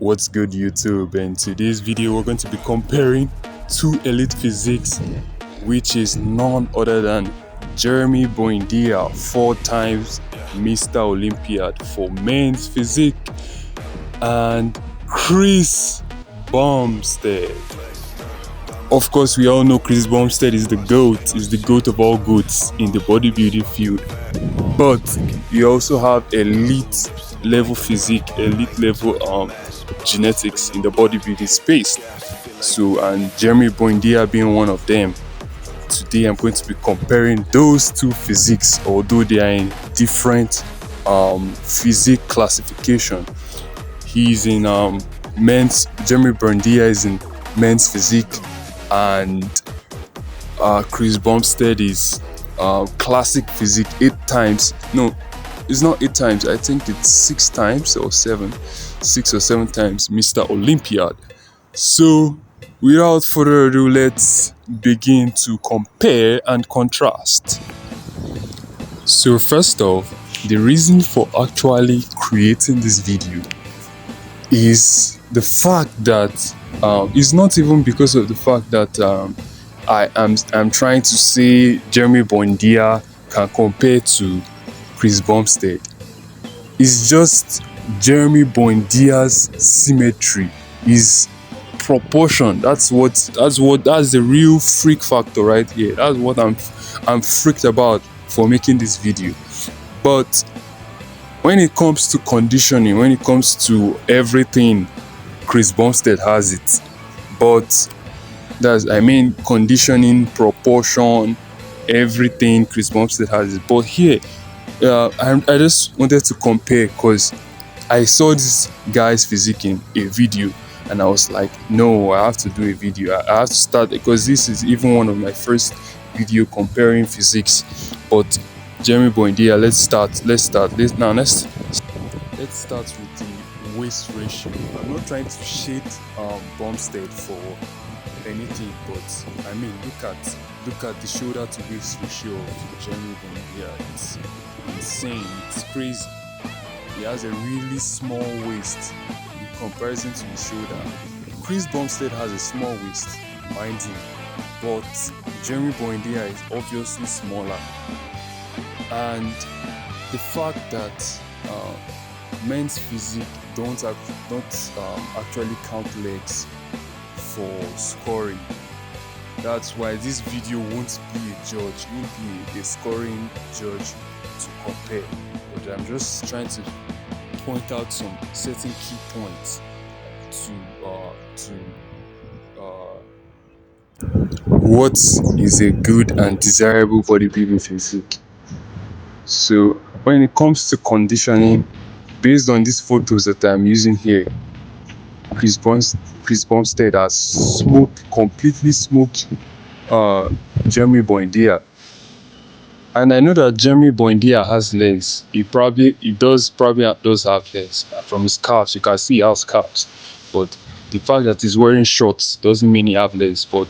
What's good, YouTube? In today's video we're going to be comparing two elite physiques, which is none other than Jearmy Buendia, 4 times Mr. Olympiad for men's physique, and Chris Bumstead. Of course, we all know Chris Bumstead is the GOAT of all GOATs in the bodybuilding field. But you also have elite level physique, elite level genetics in the bodybuilding space. So, and Jearmy Buendia being one of them. Today I'm going to be comparing those two physiques, although they are in different physique classification. He's in men's, Jearmy Buendia is in men's physique, and Chris Bumstead is classic physique, 8 times. No, it's not 8 times. I think it's 6 times or 7, 6 or 7 times Mr. Olympiad. So, without further ado, let's begin to compare and contrast. So, first off, the reason for actually creating this video is the fact that it's not even because of the fact that I'm trying to say Jearmy Buendia can compare to Chris Bumstead. It's just Jearmy Buendia's symmetry, his proportion. That's the real freak factor right here. That's what I'm freaked about for making this video. But when it comes to conditioning, when it comes to everything, Chris Bumstead has it. But conditioning, proportion, everything, Chris Bumstead has it. But here, I just wanted to compare because I saw this guy's physique in a video and I was like, no, I have to do a video. I have to start, because this is even one of my first video comparing physiques. But Jearmy Buendia, let's start start with the waist ratio. I'm not trying to shade Bumstead for anything, but I mean, look at the shoulder to waist ratio of Jearmy Buendia. It's insane. It's crazy. He has a really small waist in comparison to his shoulder. Chris Bumstead has a small waist, mind you, but Jearmy Buendia is obviously smaller. And the fact that men's physique don't actually count legs for scoring. That's why this video won't be a judge, won't be a scoring judge to compare. But I'm just trying to point out some certain key points to what is a good and desirable bodybuilding physique. So when it comes to conditioning, based on these photos that I'm using here, Chris Bumstead has completely smoked Jearmy Buendia. And I know that Jearmy Buendia has legs. He does have legs. From his calves, you can see he has calves. But the fact that he's wearing shorts doesn't mean he has legs. But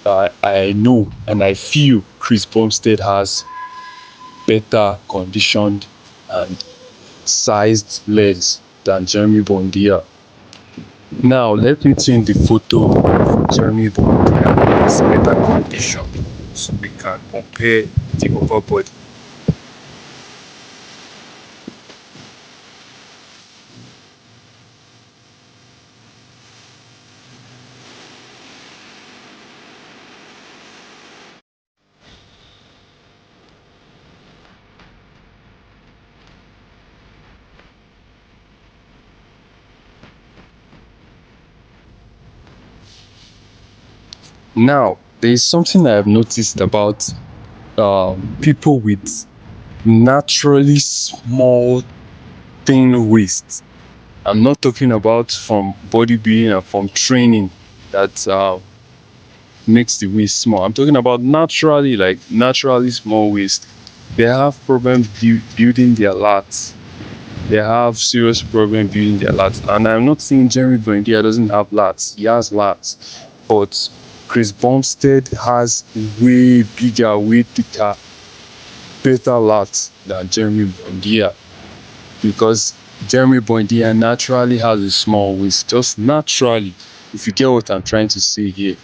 I know and I feel Chris Bumstead has better conditioned and sized legs than Jearmy Buendia. Now let me change the photo of Jearmy Buendia in its better condition so we can compare the upper body. Now, there is something I have noticed about people with naturally small, thin waists. I'm not talking about from bodybuilding or from training that makes the waist small. I'm talking about naturally small waist. They have problems building their lats. They have serious problem building their lats. And I'm not saying Jearmy Buendia doesn't have lats. He has lats. But Chris Bumstead has way bigger, way thicker, better lats than Jearmy Buendia. Because Jeremy Buendia naturally has a small waist, just naturally, if you get what I'm trying to say here.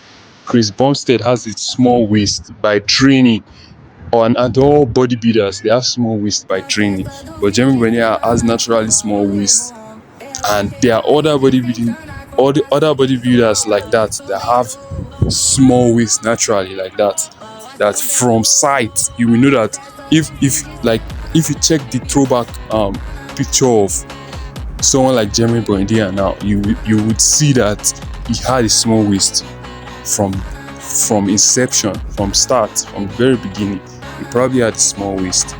Chris Bumstead has a small waist by training, and all bodybuilders, they have small waist by training. But Jeremy Buendia has naturally small waist, and there are all the other bodybuilders like that have small waist naturally like that. That from sight you will know that if you check the throwback picture of someone like Jeremy Buendia now, you would see that he had a small waist from inception, from start, from the very beginning. He probably had a small waist.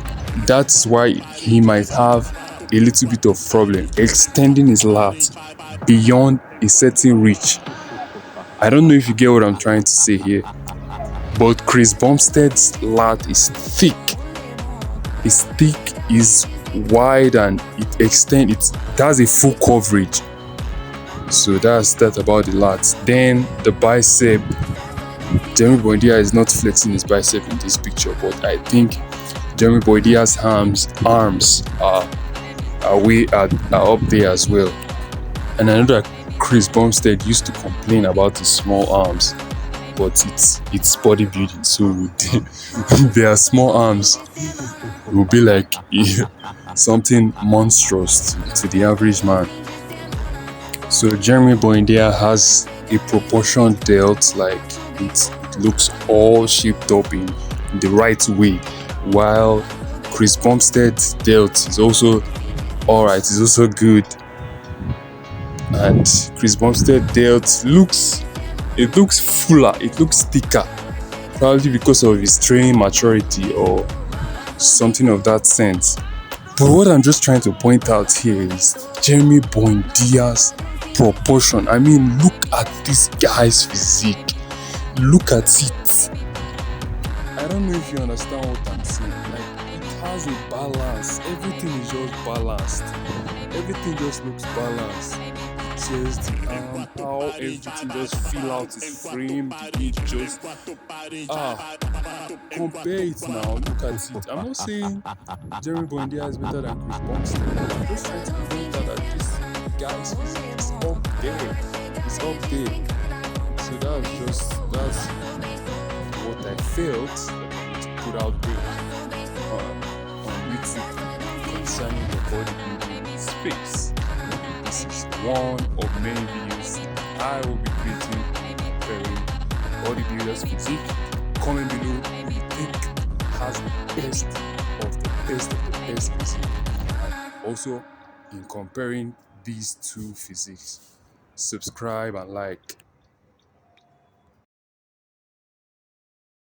That's why he might have a little bit of problem extending his lat beyond a certain reach. I don't know if you get what I'm trying to say here, but Chris Bumstead's lat is thick. It's thick, is wide, and it has a full coverage. So that's that about the lats. Then the bicep. Jeremy Buendia is not flexing his bicep in this picture, but I think Jeremy Buendia's arms are up there as well. And I know that Chris Bumstead used to complain about his small arms, but it's bodybuilding, so their small arms will be like something monstrous to the average man. So Jeremy Buendia has a proportion delt, like it looks all shaped up in the right way, while Chris Bumstead's delt is also alright, it's also good. And Chris Bumstead delt looks fuller, it looks thicker, probably because of his training maturity or something of that sense. But what I'm just trying to point out here is Jeremy Buendia's proportion. I mean, look at this guy's physique. Look at it. I don't know if you understand what I'm saying. Like, it has a balance. Everything is just balanced. Everything just looks balanced. Just how everything just fill out his frame. The age just compare it now. Look at it. I'm not saying Jeremy Buendia is better than Chris Bumstead. I'm just trying to point out that this guy's physique is up there. It's up there. So that's what I felt to put out there on YouTube concerning the bodybuilding space. This is one of many videos I will be creating comparing bodybuilders' physique. Comment below who you think has the best of the best of the best physique. And also in comparing these two physiques. Subscribe and like.